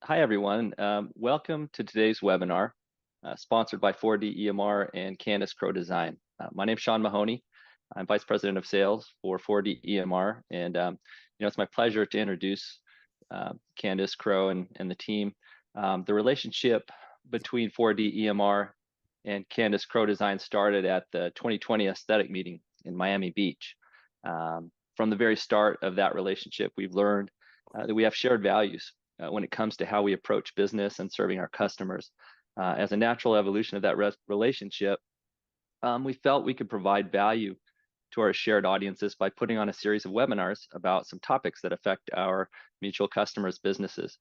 Hi, everyone. Welcome to today's webinar, sponsored by 4D EMR and Candace Crowe Design. My name is Sean Mahoney. I'm Vice President of Sales for 4D EMR, and it's my pleasure to introduce Candace Crowe and the team. The relationship between 4D EMR and Candace Crowe Design started at the 2020 aesthetic meeting in Miami Beach. From the very start of that relationship, we've learned that we have shared values when it comes to how we approach business and serving our customers. As a natural evolution of that relationship, we felt we could provide value to our shared audiences by putting on a series of webinars about some topics that affect our mutual customers' businesses.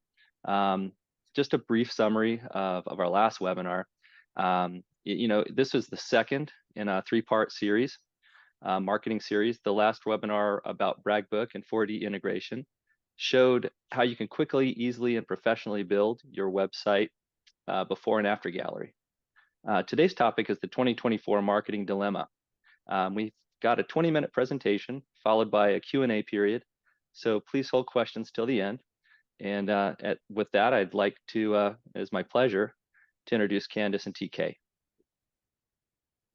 Just a brief summary of our last webinar. This was the second in a three-part series, marketing series. The last webinar about Bragbook and 4D integration showed how you can quickly, easily, and professionally build your website before and after gallery. Today's topic is the 2024 marketing dilemma. We've got a 20-minute presentation followed by a Q&A period, so please hold questions till the end. And with that, I'd like to, it's my pleasure to introduce Candace and TK.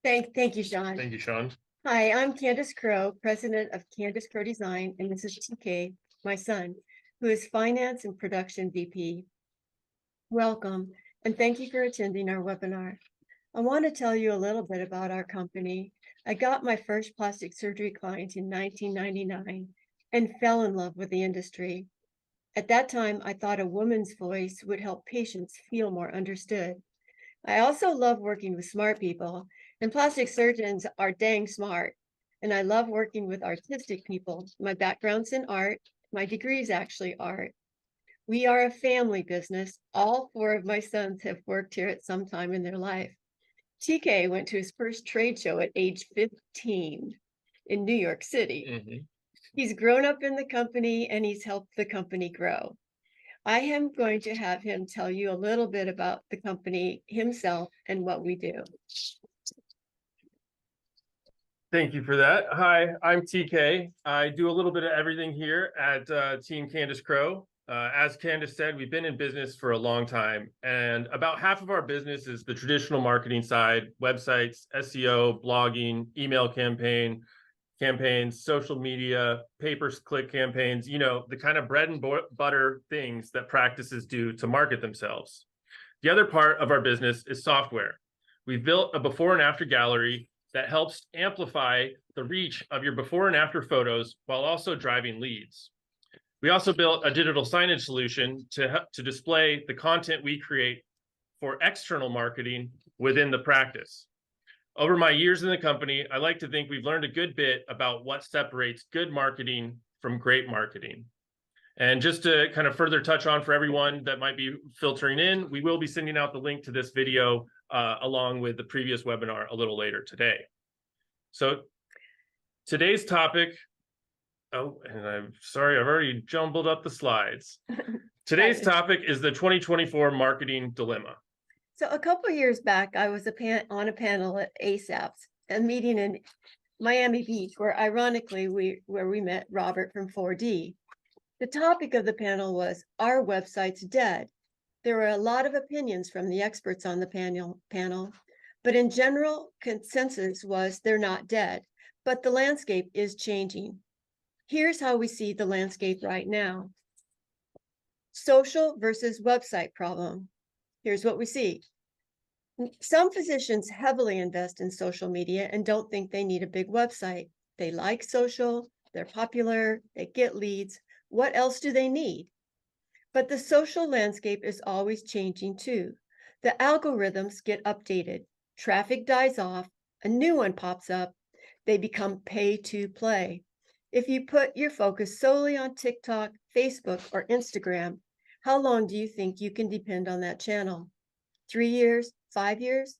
Thank you, Sean. Thank you, Sean. Hi, I'm Candace Crowe, president of Candace Crowe Design, and this is TK, my son, who is Finance and Production VP. Welcome, and thank you for attending our webinar. I want to tell you a little bit about our company. I got my first plastic surgery client in 1999 and fell in love with the industry. At that time, I thought a woman's voice would help patients feel more understood. I also love working with smart people, and plastic surgeons are dang smart. And I love working with artistic people. My background's in art. My degree is actually art. We are a family business. All four of my sons have worked here at some time in their life. TK went to his first trade show at age 15 in New York City. Mm-hmm. He's grown up in the company and he's helped the company grow. I am going to have him tell you a little bit about the company himself and what we do. Thank you for that. Hi, I'm TK. I do a little bit of everything here at Team Candace Crowe. As Candace said, we've been in business for a long time, and about half of our business is the traditional marketing side: websites, SEO, blogging, email campaigns, social media, pay-per-click campaigns, the kind of bread and butter things that practices do to market themselves. The other part of our business is software. We've built a before and after gallery that helps amplify the reach of your before and after photos while also driving leads. We also built a digital signage solution to display the content we create for external marketing within the practice. Over my years in the company, I like to think we've learned a good bit about what separates good marketing from great marketing. And just to kind of further touch on for everyone that might be filtering in, we will be sending out the link to this video along with the previous webinar a little later today. So today's topic, and I'm sorry, I've already jumbled up the slides. Today's topic is the 2024 marketing dilemma. So a couple of years back, I was on a panel at ASAP's, a meeting in Miami Beach, where ironically we met Robert from 4D. The topic of the panel was, "Our website's dead?" There were a lot of opinions from the experts on the panel, but in general, consensus was they're not dead, but the landscape is changing. Here's how we see the landscape right now. Social versus website problem. Here's what we see. Some physicians heavily invest in social media and don't think they need a big website. They like social, they're popular, they get leads. What else do they need? But the social landscape is always changing too. The algorithms get updated, traffic dies off, a new one pops up, they become pay to play. If you put your focus solely on TikTok, Facebook, or Instagram, how long do you think you can depend on that channel? 3 years, 5 years?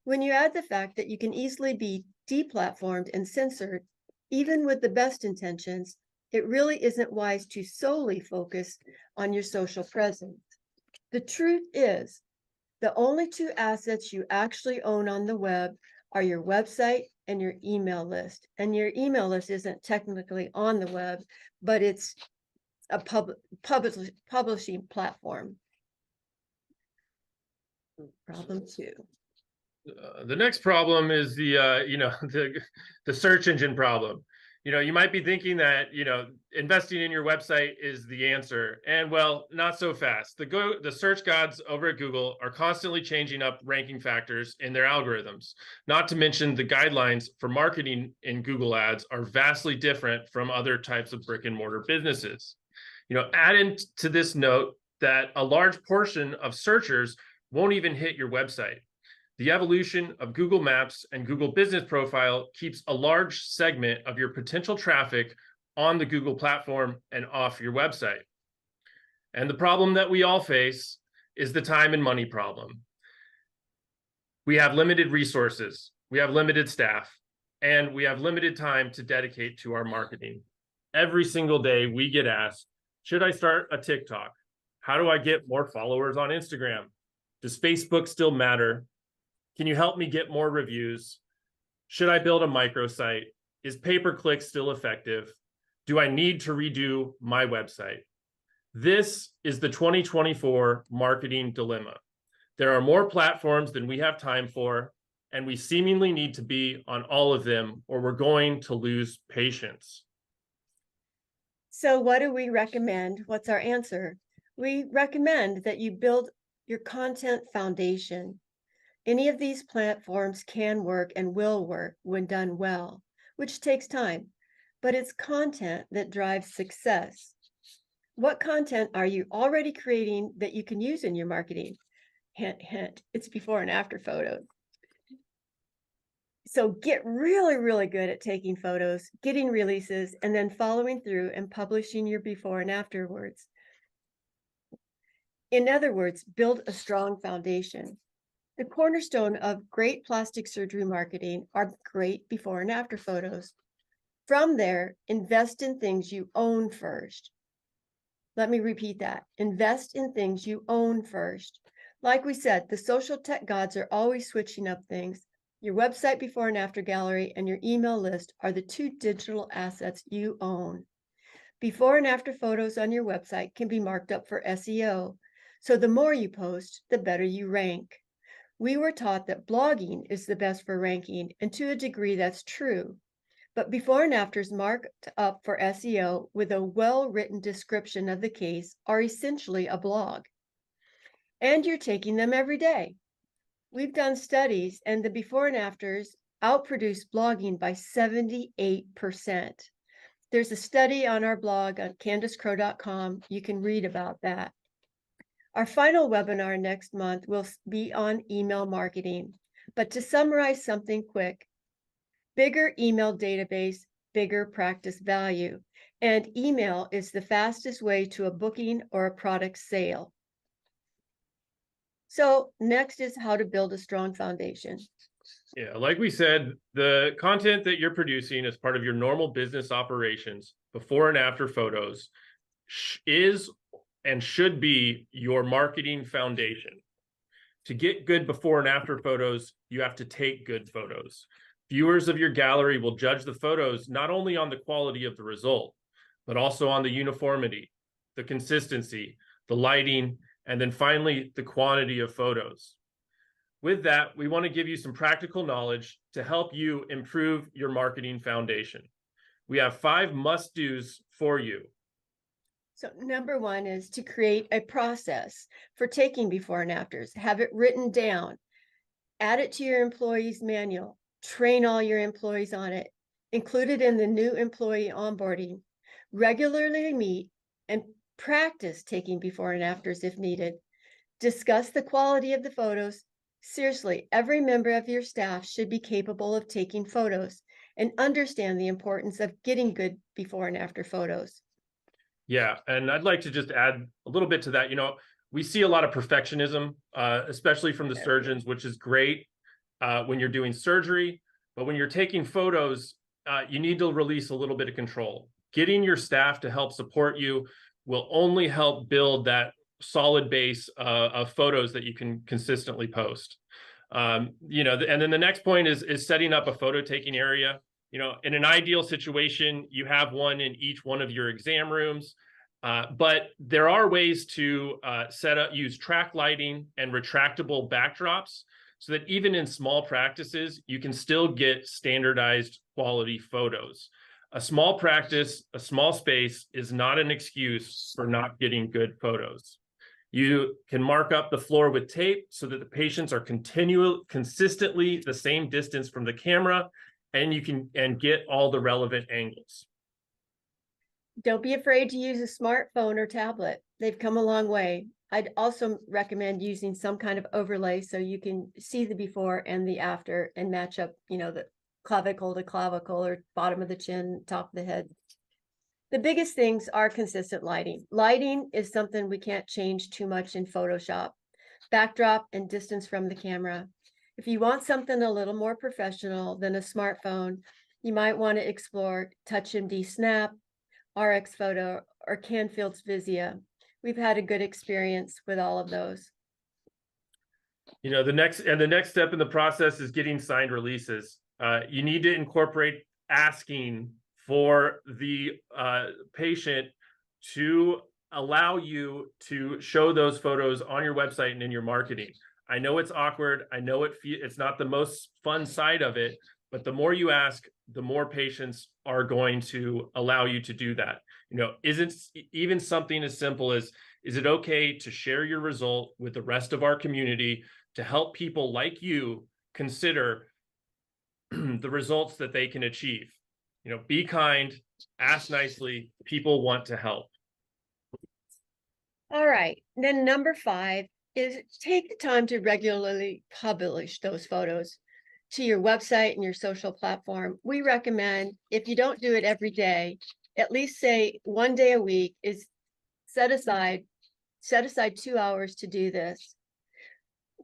When you add the fact that you can easily be deplatformed and censored, even with the best intentions, it really isn't wise to solely focus on your social presence. The truth is, the only two assets you actually own on the web are your website and your email list. And your email list isn't technically on the web, but it's a publishing platform. Problem 2. The next problem is the search engine problem. You might be thinking that, investing in your website is the answer. And well, not so fast. The search gods over at Google are constantly changing up ranking factors in their algorithms. Not to mention the guidelines for marketing in Google Ads are vastly different from other types of brick and mortar businesses. Add into this note that a large portion of searchers won't even hit your website. The evolution of Google Maps and Google Business Profile keeps a large segment of your potential traffic on the Google platform and off your website. And the problem that we all face is the time and money problem. We have limited resources, we have limited staff, and we have limited time to dedicate to our marketing. Every single day we get asked, should I start a TikTok? How do I get more followers on Instagram? Does Facebook still matter? Can you help me get more reviews? Should I build a microsite? Is pay-per-click still effective? Do I need to redo my website? This is the 2024 marketing dilemma. There are more platforms than we have time for, and we seemingly need to be on all of them, or we're going to lose patience. So what do we recommend? What's our answer? We recommend that you build your content foundation. Any of these platforms can work and will work when done well, which takes time, but it's content that drives success. What content are you already creating that you can use in your marketing? Hint, hint, it's before and after photos. So get really, really good at taking photos, getting releases, and then following through and publishing your before and afterwards. In other words, build a strong foundation. The cornerstone of great plastic surgery marketing are great before and after photos. From there, invest in things you own first. Let me repeat that. Invest in things you own first. Like we said, the social tech gods are always switching up things. Your website before and after gallery and your email list are the 2 digital assets you own. Before and after photos on your website can be marked up for SEO. So the more you post, the better you rank. We were taught that blogging is the best for ranking, and to a degree that's true. But before and afters marked up for SEO with a well-written description of the case are essentially a blog. And you're taking them every day. We've done studies, and the before and afters outproduce blogging by 78%. There's a study on our blog on CandaceCrowe.com. You can read about that. Our final webinar next month will be on email marketing. But to summarize something quick, bigger email database, bigger practice value. And email is the fastest way to a booking or a product sale. So next is how to build a strong foundation. Yeah, like we said, the content that you're producing as part of your normal business operations, before and after photos, is and should be your marketing foundation. To get good before and after photos, you have to take good photos. Viewers of your gallery will judge the photos not only on the quality of the result, but also on the uniformity, the consistency, the lighting, and then finally, the quantity of photos. With that, we want to give you some practical knowledge to help you improve your marketing foundation. We have 5 must-dos for you. So number 1 is to create a process for taking before and afters. Have it written down. Add it to your employees manual. Train all your employees on it. Include it in the new employee onboarding. Regularly meet and practice taking before and afters if needed. Discuss the quality of the photos. Seriously, every member of your staff should be capable of taking photos and understand the importance of getting good before and after photos. Yeah, and I'd like to just add a little bit to that. We see a lot of perfectionism, especially from the surgeons, which is great when you're doing surgery. But when you're taking photos, you need to release a little bit of control. Getting your staff to help support you will only help build that solid base of photos that you can consistently post. And then the next point is setting up a photo taking area. In an ideal situation, you have one in each one of your exam rooms. But there are ways to use track lighting and retractable backdrops so that even in small practices, you can still get standardized quality photos. A small practice, a small space is not an excuse for not getting good photos. You can mark up the floor with tape so that the patients are consistently the same distance from the camera, and you can get all the relevant angles. Don't be afraid to use a smartphone or tablet. They've come a long way. I'd also recommend using some kind of overlay so you can see the before and the after and match up, the clavicle to clavicle or bottom of the chin, top of the head. The biggest things are consistent lighting. Lighting is something we can't change too much in Photoshop. Backdrop and distance from the camera. If you want something a little more professional than a smartphone, you might want to explore TouchMD Snap, RX Photo, or Canfield's Vizia. We've had a good experience with all of those. The next step in the process is getting signed releases. You need to incorporate asking for the patient to allow you to show those photos on your website and in your marketing. I know it's awkward. I know it's not the most fun side of it, but the more you ask, the more patients are going to allow you to do that. Isn't even something as simple as, is it okay to share your result with the rest of our community to help people like you consider the results that they can achieve? Be kind, ask nicely, people want to help. All right, then number 5 is take the time to regularly publish those photos to your website and your social platform. We recommend, if you don't do it every day, at least say one day a week is set aside 2 hours to do this.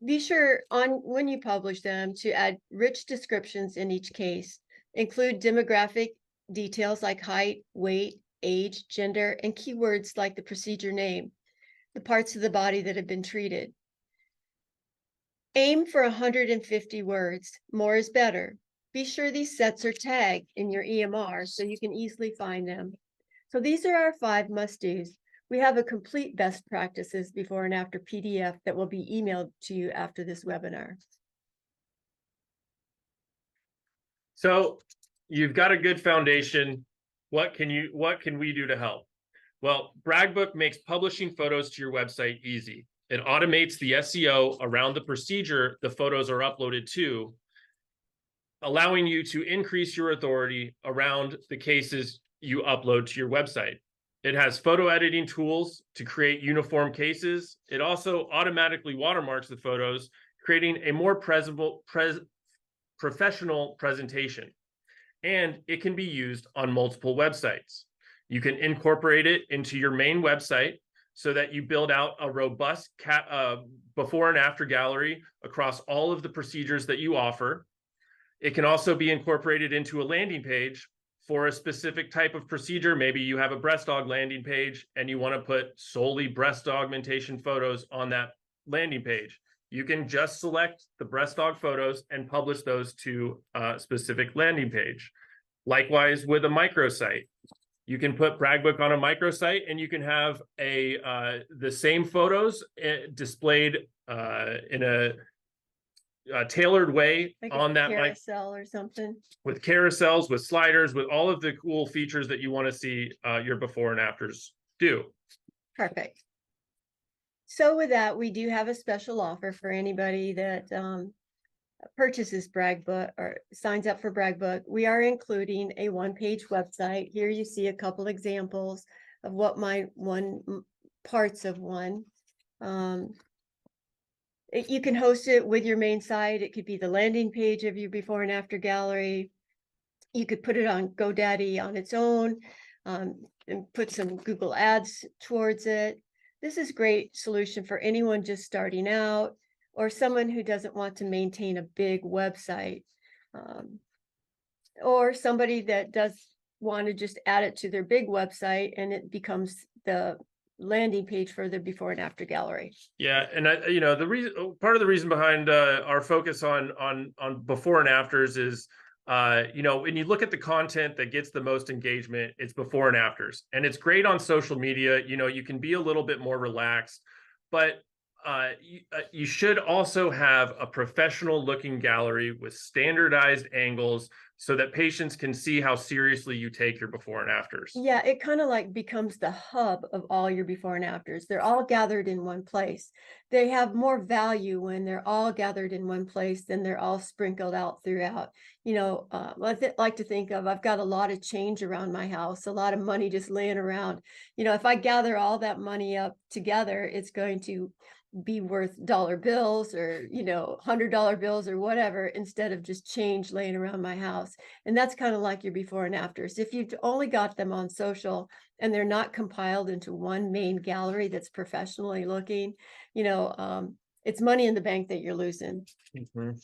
Be sure when you publish them to add rich descriptions in each case. Include demographic details like height, weight, age, gender, and keywords like the procedure name, the parts of the body that have been treated. Aim for 150 words. More is better. Be sure these sets are tagged in your EMR so you can easily find them. So these are our 5 must-dos. We have a complete best practices before and after PDF that will be emailed to you after this webinar. So you've got a good foundation. What can we do to help? Well, Bragbook makes publishing photos to your website easy. It automates the SEO around the procedure the photos are uploaded to, allowing you to increase your authority around the cases you upload to your website. It has photo editing tools to create uniform cases. It also automatically watermarks the photos, creating a more professional presentation. And it can be used on multiple websites. You can incorporate it into your main website so that you build out a robust before and after gallery across all of the procedures that you offer. It can also be incorporated into a landing page for a specific type of procedure. Maybe you have a breast aug landing page and you want to put solely breast augmentation photos on that landing page. You can just select the breast aug photos and publish those to a specific landing page. Likewise with a microsite. You can put Bragbook on a microsite and you can have the same photos displayed in a tailored way like on that carousel or something. With carousels, with sliders, with all of the cool features that you want to see your before and afters do. Perfect. So with that, we do have a special offer for anybody that purchases Bragbook or signs up for Bragbook. We are including a 1-page website. Here you see a couple examples of what parts of one. You can host it with your main site. It could be the landing page of your before and after gallery. You could put it on GoDaddy on its own and put some Google ads towards it. This is a great solution for anyone just starting out or someone who doesn't want to maintain a big website, or somebody that does want to just add it to their big website and it becomes the landing page for their before and after gallery. Yeah, and part of the reason behind our focus on before and afters is When you look at the content that gets the most engagement, it's before and afters, and it's great on social media. You can be a little bit more relaxed, but you should also have a professional looking gallery with standardized angles so that patients can see how seriously you take your before and afters. Yeah, it kind of like becomes the hub of all your before and afters. They're all gathered in one place. They have more value when they're all gathered in one place than they're all sprinkled out throughout. I like to think of, I've got a lot of change around my house, a lot of money just laying around. If I gather all that money up together, it's going to be worth dollar bills or $100 bills or whatever, instead of just change laying around my house. And that's kind of like your before and afters. If you've only got them on social and they're not compiled into one main gallery that's professionally looking, it's money in the bank that you're losing. Mhm.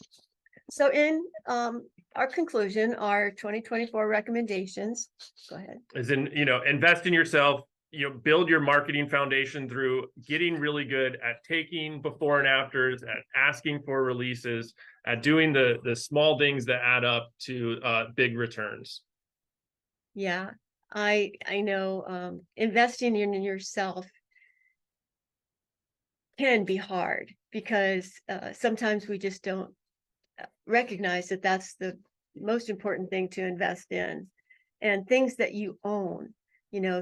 So in our conclusion, our 2024 recommendations, go ahead. As in, invest in yourself, build your marketing foundation through getting really good at taking before and afters, at asking for releases, at doing the small things that add up to big returns. Yeah, I know investing in yourself can be hard because sometimes we just don't recognize that that's the most important thing to invest in, and things that you own,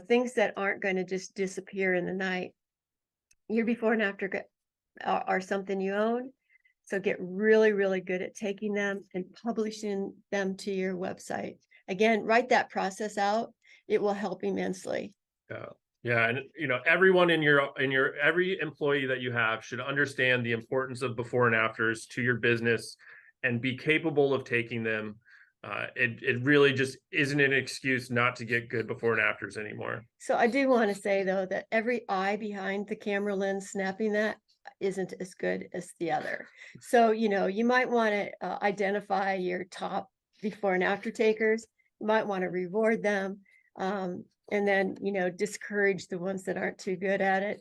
things that aren't going to just disappear in the night. Your before and after are something you own. So get really, really good at taking them and publishing them to your website. Again, write that process out. It will help immensely. Yeah, and everyone in your every employee that you have should understand the importance of before and afters to your business and be capable of taking them. It really just isn't an excuse not to get good before and afters anymore. So I do want to say though that every eye behind the camera lens snapping that isn't as good as the other. So you might want to identify your top before and after takers. You might want to reward them. And then discourage the ones that aren't too good at it.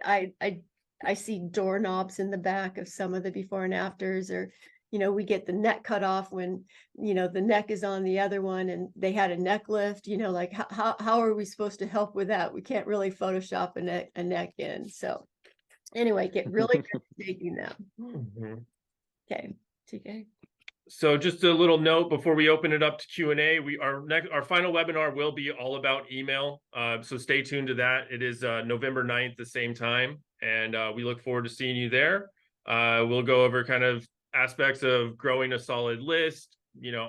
I see doorknobs in the back of some of the before and afters, or we get the neck cut off when the neck is on the other one and they had a neck lift. Like how are we supposed to help with that? We can't really Photoshop a neck in. So anyway, get really good at taking them. Mm-hmm. Okay, TK. So just a little note before we open it up to Q&A, our final webinar will be all about email. So stay tuned to that. It is November 9th, the same time. And we look forward to seeing you there. We'll go over kind of aspects of growing a solid list,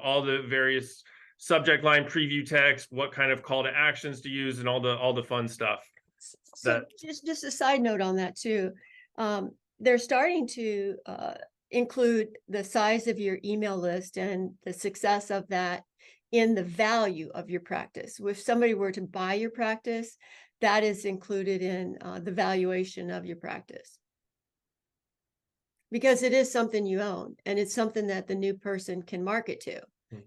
all the various subject line preview text, what kind of call to actions to use, and all the fun stuff. So just a side note on that too. They're starting to include the size of your email list and the success of that in the value of your practice. If somebody were to buy your practice, that is included in the valuation of your practice. Because it is something you own and it's something that the new person can market to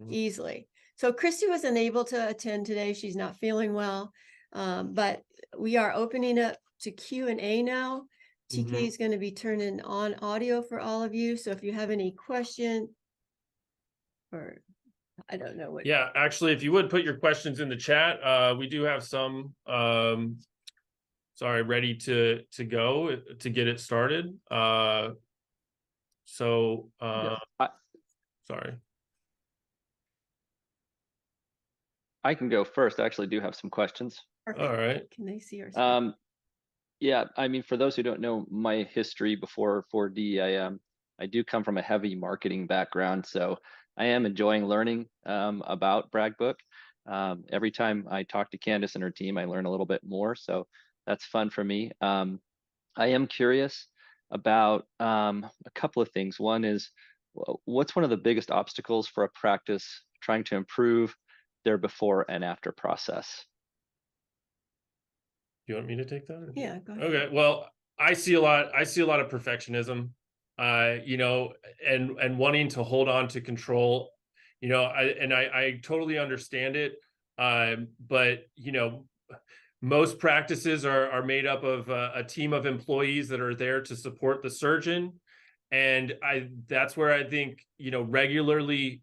easily. So Christy was unable to attend today. She's not feeling well, but we are opening up to Q&A now. TK is going to be turning on audio for all of you. So if you have any question, or I don't know what. Yeah, actually, if you would put your questions in the chat, we do have some, ready to go to get it started. Sorry. I can go first. I actually do have some questions. Perfect. All right. Can they see our Yeah, I mean, for those who don't know my history before 4D, I do come from a heavy marketing background, so I am enjoying learning about Bragbook. Every time I talk to Candace and her team, I learn a little bit more, so that's fun for me. I am curious about a couple of things. One is, what's one of the biggest obstacles for a practice trying to improve their before and after process? You want me to take that? Yeah, go ahead. Okay. Well, I see a lot of perfectionism, and wanting to hold on to control, I totally understand it. But most practices are made up of a team of employees that are there to support the surgeon. And that's where I think, regularly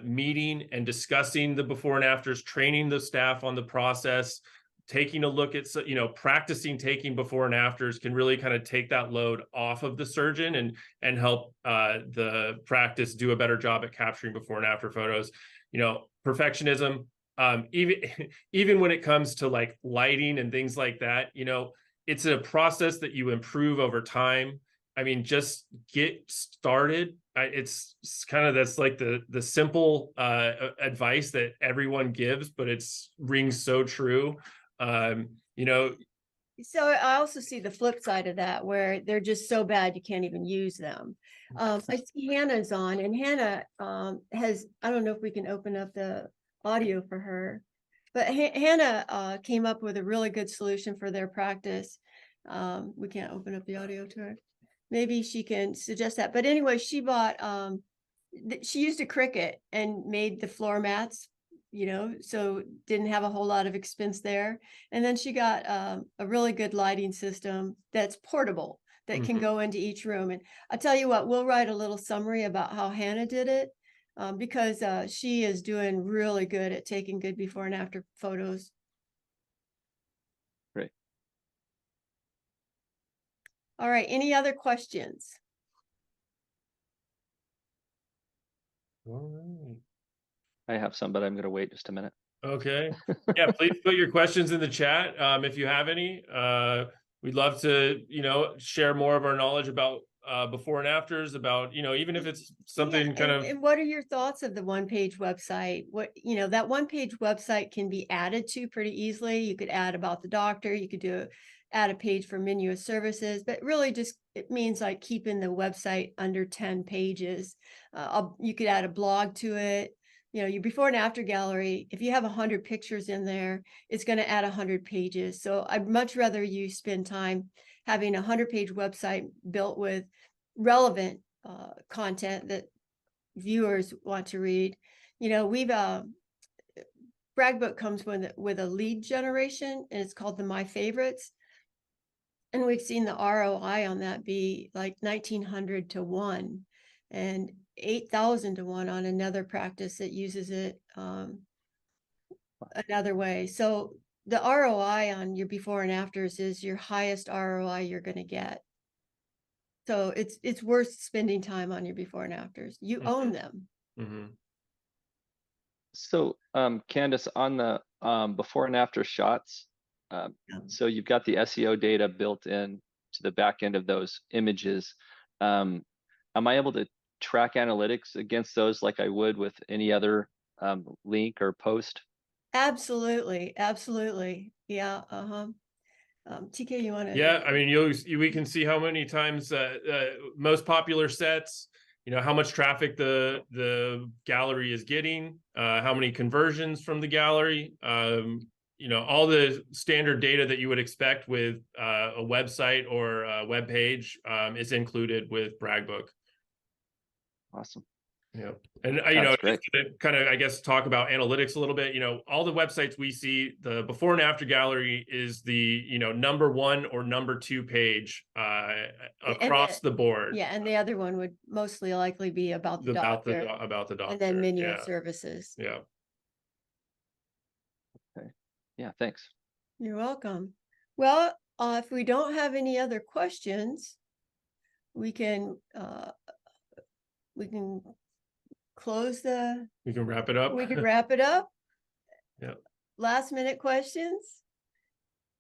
meeting and discussing the before and afters, training the staff on the process, taking a look at, practicing taking before and afters can really kind of take that load off of the surgeon and help the practice do a better job at capturing before and after photos. Perfectionism, even even when it comes to like lighting and things like that, it's a process that you improve over time. I mean, just get started. It's kind of, that's like the simple advice that everyone gives, but it's rings so true. You know, So I also see the flip side of that, where they're just so bad you can't even use them. I see Hannah's on, and Hannah has, I don't know if we can open up the audio for her, but Hannah came up with a really good solution for their practice. We can't open up the audio to her. Maybe she can suggest that. But anyway, she bought, she used a Cricut and made the floor mats, so didn't have a whole lot of expense there. And then she got a really good lighting system that's portable, that can go into each room. And I'll tell you what, we'll write a little summary about how Hannah did it, because she is doing really good at taking good before and after photos. Great. All right, any other questions? all I have some, but I'm going to wait just a minute. right. Okay. Yeah, please put your questions in the chat if you have any. We'd love to, share more of our knowledge about before and afters, about, even if it's something And what are your thoughts of the one-page website? What, that one-page website can be added to pretty easily. You could add about the doctor, you could add a page for menu of services, but really just, it means like keeping the website under 10 pages. You could add a blog to it. Your before and after gallery, if you have 100 pictures in there, it's going to add 100 pages. So I'd much rather you spend time having a 100-page website built with relevant content that viewers want to read. We've Bragbook comes with a lead generation, and it's called the My Favorites. And we've seen the ROI on that be like 1,900 to 1 and 8,000 to 1 on another practice that uses it another way. So the ROI on your before and afters is your highest ROI you're going to get. So it's worth spending time on your before and afters. You own them. So, Candace, on the before and after shots, so you've got the SEO data built in to the back end of those images. Am I able to track analytics against those like I would with any other link or post? Absolutely. Yeah. TK, you want to? Yeah, I mean, we can see how many times most popular sets, how much traffic the gallery is getting, how many conversions from the gallery, all the standard data that you would expect with a website or a web page is included with Bragbook. Awesome. Yeah. And, That's great. just to kind of, I guess, talk about analytics a little bit, all the websites we see, the before and after gallery is the, number 1 or number 2 page across the board. Yeah. And the other one would mostly likely be about the doctor. About the doctor. And then menu of services. Yeah. Okay. Yeah, thanks. You're welcome. Well, if we don't have any other questions, we can close we can wrap it up. We can wrap it up. Yeah. Last minute questions.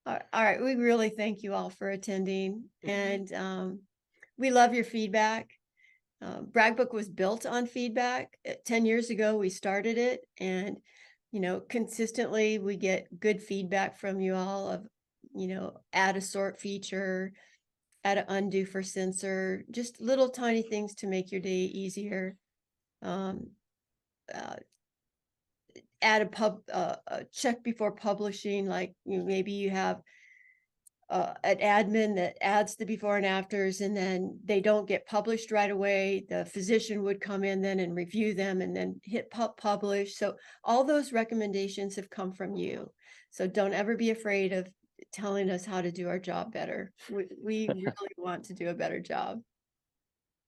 All right. We really thank you all for attending, and we love your feedback. Bragbook was built on feedback. 10 years ago, we started it, and consistently we get good feedback from you all of, add a sort feature, add an undo for censor, just little tiny things to make your day easier. Add a check before publishing, like maybe you have an admin that adds the before and afters, and then they don't get published right away. The physician would come in then and review them and then hit publish. So all those recommendations have come from you. So don't ever be afraid of telling us how to do our job better. We really want to do a better job.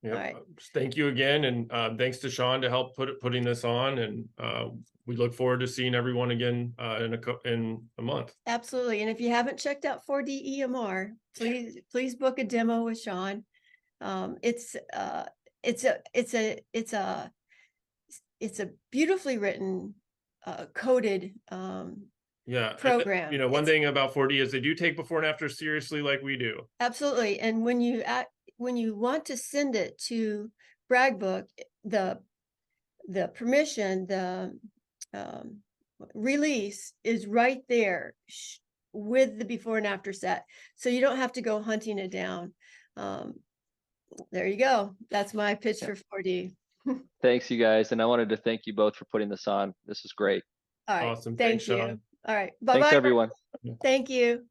Yep. All right. Thank you again, and thanks to Sean to help putting this on, and we look forward to seeing everyone again in a month. Absolutely. And if you haven't checked out 4D EMR, please book a demo with Sean. It's a beautifully written, coded Yeah. program. You know, one thing about 4D is they do take before and after seriously, like we do. Absolutely. And when you want to send it to Bragbook, the permission, the release is right there with the before and after set. So you don't have to go hunting it down. There you go. That's my pitch for 4D. Thanks, you guys. And I wanted to thank you both for putting this on. This is great. All right. Awesome. Thank Thanks, you. Sean. All right. Thanks, Bye-bye. everyone. Thank you.